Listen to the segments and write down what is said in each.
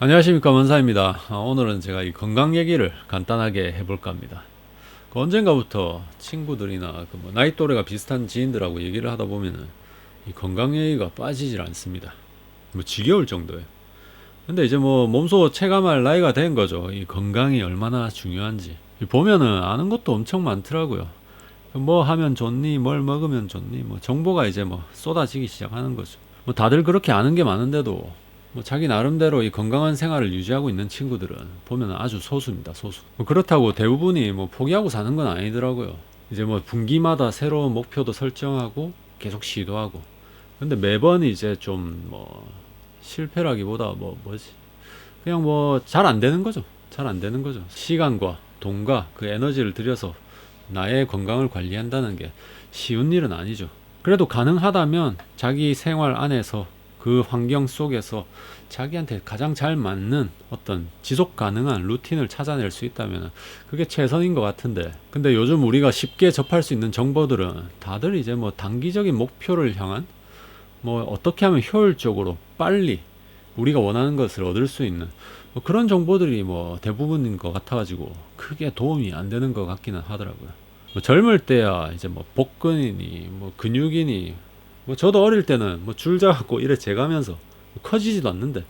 안녕하십니까, 원사입니다. 오늘은 제가 이 건강 얘기를 간단하게 해볼까 합니다. 언젠가부터 친구들이나 나이 또래가 비슷한 지인들하고 얘기를 하다 보면은 이 건강 얘기가 빠지질 않습니다. 지겨울 정도예요. 근데 이제 몸소 체감할 나이가 된 거죠. 이 건강이 얼마나 중요한지. 보면은 아는 것도 엄청 많더라고요. 뭐 하면 좋니, 뭘 먹으면 좋니, 정보가 이제 쏟아지기 시작하는 거죠. 다들 그렇게 아는 게 많은데도 자기 나름대로 이 건강한 생활을 유지하고 있는 친구들은 보면 아주 소수입니다, 소수. 그렇다고 대부분이 포기하고 사는 건 아니더라고요. 이제 분기마다 새로운 목표도 설정하고 계속 시도하고. 근데 매번 이제 좀 실패라기보다 뭐지? 그냥 잘 안 되는 거죠. 잘 안 되는 거죠. 시간과 돈과 그 에너지를 들여서 나의 건강을 관리한다는 게 쉬운 일은 아니죠. 그래도 가능하다면 자기 생활 안에서 그 환경 속에서 자기한테 가장 잘 맞는 어떤 지속 가능한 루틴을 찾아낼 수 있다면 그게 최선인 것 같은데, 근데 요즘 우리가 쉽게 접할 수 있는 정보들은 다들 이제 단기적인 목표를 향한 어떻게 하면 효율적으로 빨리 우리가 원하는 것을 얻을 수 있는 그런 정보들이 대부분인 것 같아가지고 크게 도움이 안 되는 것 같기는 하더라고요. 젊을 때야 이제 복근이니 근육이니 저도 어릴 때는 줄 잡고 이래 재가면서 커지지도 않는데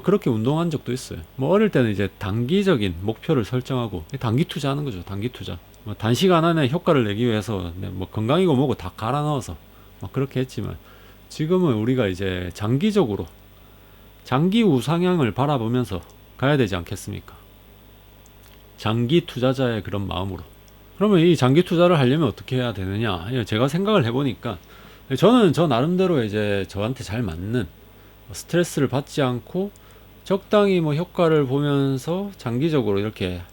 그렇게 운동한 적도 있어요. 어릴 때는 이제 단기적인 목표를 설정하고 단기 투자하는 거죠. 단기 투자. 단시간 안에 효과를 내기 위해서 건강이고 뭐고 다 갈아 넣어서 그렇게 했지만, 지금은 우리가 이제 장기적으로 장기 우상향을 바라보면서 가야 되지 않겠습니까? 장기 투자자의 그런 마음으로. 그러면 이 장기 투자를 하려면 어떻게 해야 되느냐? 제가 생각을 해보니까 저는 저 나름대로 이제 저한테 잘 맞는 스트레스를 받지 않고 적당히 효과를 보면서 장기적으로 이렇게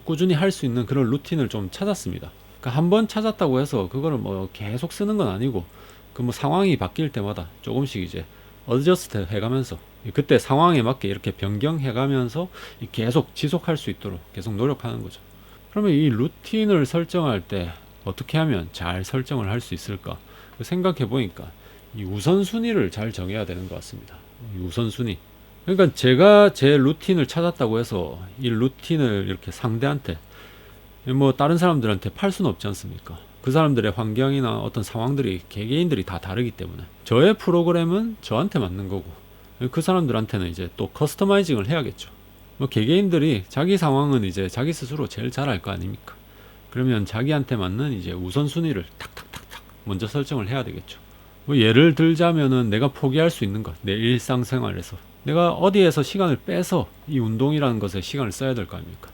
꾸준히 할 수 있는 그런 루틴을 좀 찾았습니다. 그러니까 한번 찾았다고 해서 그거를 계속 쓰는 건 아니고 그 상황이 바뀔 때마다 조금씩 이제 어저스트 해가면서 그때 상황에 맞게 이렇게 변경해가면서 계속 지속할 수 있도록 계속 노력하는 거죠. 그러면 이 루틴을 설정할 때 어떻게 하면 잘 설정을 할 수 있을까 생각해 보니까 이 우선순위를 잘 정해야 되는 것 같습니다. 이 우선순위. 그러니까 제가 제 루틴을 찾았다고 해서 이 루틴을 이렇게 상대한테 다른 사람들한테 팔 수는 없지 않습니까? 그 사람들의 환경이나 어떤 상황들이 개개인들이 다 다르기 때문에 저의 프로그램은 저한테 맞는 거고 그 사람들한테는 이제 또 커스터마이징을 해야겠죠. 개개인들이 자기 상황은 이제 자기 스스로 제일 잘 알 거 아닙니까? 그러면 자기한테 맞는 이제 우선순위를 탁탁탁탁 먼저 설정을 해야 되겠죠. 예를 들자면은 내가 포기할 수 있는 것, 내 일상생활에서 내가 어디에서 시간을 빼서 이 운동이라는 것에 시간을 써야 될 거 아닙니까?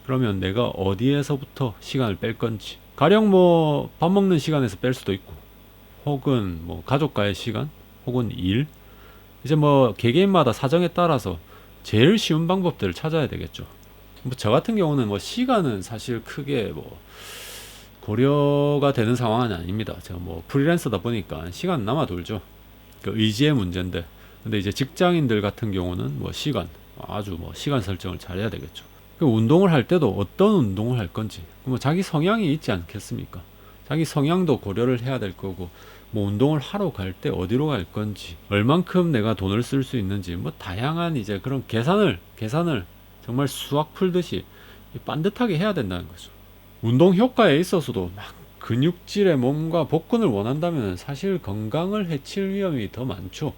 그러면 내가 어디에서부터 시간을 뺄 건지, 가령 밥 먹는 시간에서 뺄 수도 있고, 혹은 가족과의 시간, 혹은 일, 이제 개개인마다 사정에 따라서 제일 쉬운 방법들을 찾아야 되겠죠. 저 같은 경우는 시간은 사실 크게 고려가 되는 상황은 아닙니다. 제가 프리랜서다 보니까 시간 남아 돌죠. 그 의지의 문제인데, 근데 이제 직장인들 같은 경우는 시간, 아주 시간 설정을 잘해야 되겠죠. 그 운동을 할 때도 어떤 운동을 할 건지, 자기 성향이 있지 않겠습니까? 자기 성향도 고려를 해야 될 거고, 운동을 하러 갈 때 어디로 갈 건지, 얼만큼 내가 돈을 쓸 수 있는지, 다양한 이제 그런 계산을 정말 수학 풀듯이 반듯하게 해야 된다는 거죠. 운동 효과에 있어서도 근육질의 몸과 복근을 원한다면 사실 건강을 해칠 위험이 더 많죠.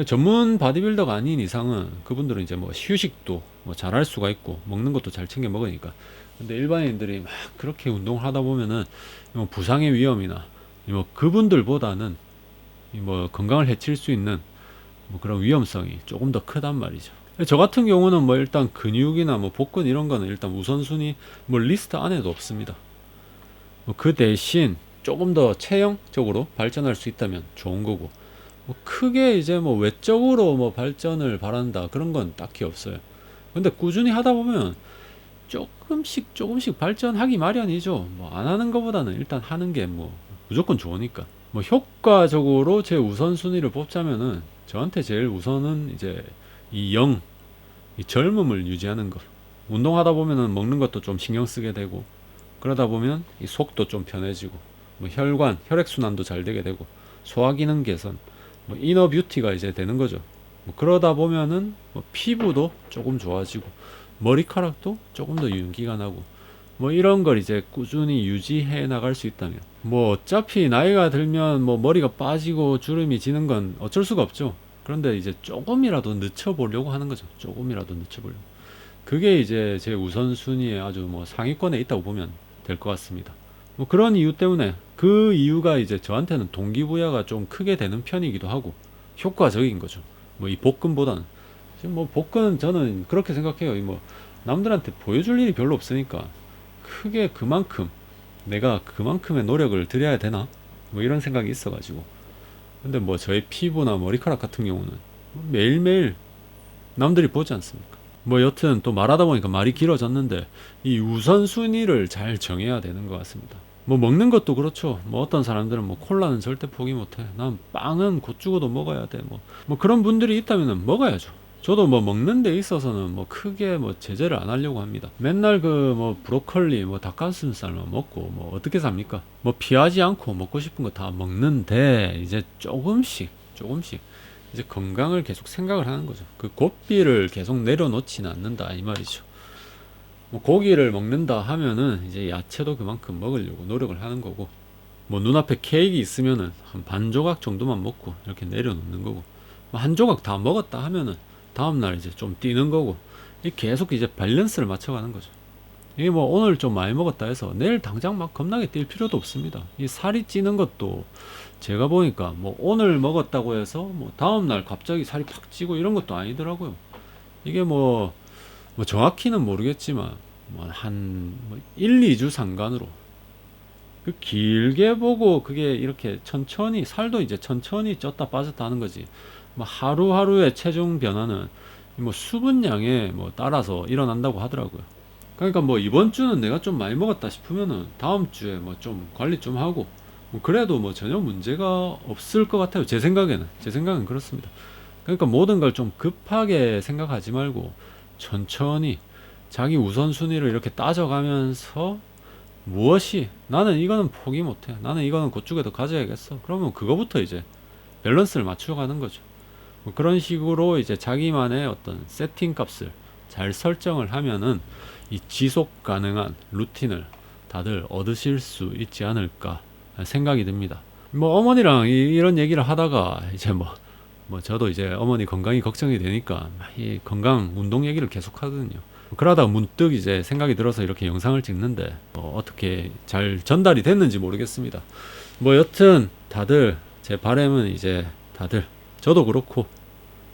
전문 바디빌더가 아닌 이상은 그분들은 이제 휴식도 잘할 수가 있고 먹는 것도 잘 챙겨 먹으니까. 근데 일반인들이 그렇게 운동을 하다 보면은 부상의 위험이나 그분들보다는 건강을 해칠 수 있는 그런 위험성이 조금 더 크단 말이죠. 저 같은 경우는 일단 근육이나 복근 이런 거는 일단 우선순위 리스트 안에도 없습니다. 그 대신 조금 더 체형적으로 발전할 수 있다면 좋은 거고, 크게 이제 외적으로 발전을 바란다 그런 건 딱히 없어요. 근데 꾸준히 하다 보면 조금씩 발전하기 마련이죠. 안 하는 것보다는 일단 하는 게 무조건 좋으니까. 효과적으로 제 우선순위를 뽑자면은 저한테 제일 우선은 이제 이 젊음을 유지하는 것. 운동하다 보면은 먹는 것도 좀 신경 쓰게 되고, 그러다 보면 이 속도 좀 편해지고, 혈관, 혈액순환도 잘 되게 되고, 소화기능 개선, 이너 뷰티가 이제 되는 거죠. 뭐 그러다 보면은 뭐 피부도 조금 좋아지고 머리카락도 조금 더 윤기가 나고 뭐 이런 걸 이제 꾸준히 유지해 나갈 수 있다면 뭐 어차피 나이가 들면 뭐 머리가 빠지고 주름이 지는 건 어쩔 수가 없죠. 그런데 이제 조금이라도 늦춰보려고 하는 거죠. 조금이라도 늦춰보려고. 그게 이제 제 우선순위에 아주 뭐 상위권에 있다고 보면 될 것 같습니다. 뭐 그런 이유 때문에 그 이유가 이제 저한테는 동기부여가 좀 크게 되는 편이기도 하고 효과적인 거죠. 뭐 이 복근보다는 지금 뭐 복근 저는 그렇게 생각해요. 이뭐 남들한테 보여줄 일이 별로 없으니까 크게 그만큼 내가 그만큼의 노력을 들여야 되나 뭐 이런 생각이 있어가지고 근데 뭐 저의 피부나 머리카락 같은 경우는 매일매일 남들이 보지 않습니까? 뭐 여튼 또 말하다 보니까 말이 길어졌는데 이 우선순위를 잘 정해야 되는 것 같습니다. 뭐 먹는 것도 그렇죠. 뭐 어떤 사람들은 뭐 콜라는 절대 포기 못해. 난 빵은 곧 죽어도 먹어야 돼. 뭐 그런 분들이 있다면 먹어야죠. 저도 뭐 먹는 데 있어서는 뭐 크게 뭐 제재를 안 하려고 합니다. 맨날 그 뭐 브로콜리 뭐 닭가슴살만 먹고 뭐 어떻게 삽니까? 뭐 피하지 않고 먹고 싶은 거 다 먹는데 이제 조금씩 이제 건강을 계속 생각을 하는 거죠. 그 고삐를 계속 내려놓지는 않는다 이 말이죠. 뭐 고기를 먹는다 하면은 이제 야채도 그만큼 먹으려고 노력을 하는 거고 뭐 눈앞에 케이크 있으면은 한 반 조각 정도만 먹고 이렇게 내려놓는 거고 뭐한 조각 다 먹었다 하면은 다음날 이제 좀 뛰는 거고 이 계속 이제 밸런스를 맞춰가는 거죠. 이게 뭐 오늘 좀 많이 먹었다 해서 내일 당장 막 겁나게 뛸 필요도 없습니다. 이 살이 찌는 것도 제가 보니까 뭐 오늘 먹었다고 해서 뭐 다음날 갑자기 살이 팍 찌고 이런 것도 아니더라고요. 이게 뭐 정확히는 모르겠지만 뭐한 1, 2주 상간으로 그 길게 보고 그게 이렇게 천천히 살도 이제 천천히 쪘다 빠졌다 하는 거지. 뭐 하루하루의 체중 변화는 뭐 수분량에 뭐 따라서 일어난다고 하더라고요. 그러니까 뭐 이번 주는 내가 좀 많이 먹었다 싶으면은 다음 주에 뭐 좀 관리 좀 하고 뭐 그래도 뭐 전혀 문제가 없을 것 같아요. 제 생각은 그렇습니다. 그러니까 모든 걸 좀 급하게 생각하지 말고 천천히 자기 우선순위를 이렇게 따져가면서 무엇이 나는 이거는 포기 못해. 나는 이거는 그쪽에 더 가져야겠어. 그러면 그거부터 이제 밸런스를 맞춰가는 거죠. 뭐 그런 식으로 이제 자기만의 어떤 세팅 값을 잘 설정을 하면은 이 지속 가능한 루틴을 다들 얻으실 수 있지 않을까 생각이 듭니다. 뭐 어머니랑 이런 얘기를 하다가 이제 뭐 저도 이제 어머니 건강이 걱정이 되니까 이 건강 운동 얘기를 계속 하거든요. 그러다가 문득 이제 생각이 들어서 이렇게 영상을 찍는데 어떻게 잘 전달이 됐는지 모르겠습니다. 뭐 여튼 다들 제 바람은 이제 다들 저도 그렇고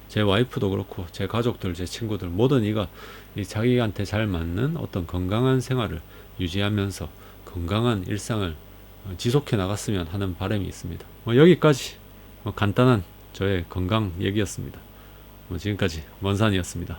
제 와이프도 그렇고 제 가족들 제 친구들 모든 이가 이 자기한테 잘 맞는 어떤 건강한 생활을 유지하면서 건강한 일상을 지속해 나갔으면 하는 바람이 있습니다. 뭐 여기까지 간단한 저의 건강 얘기였습니다. 지금까지 먼산이었습니다.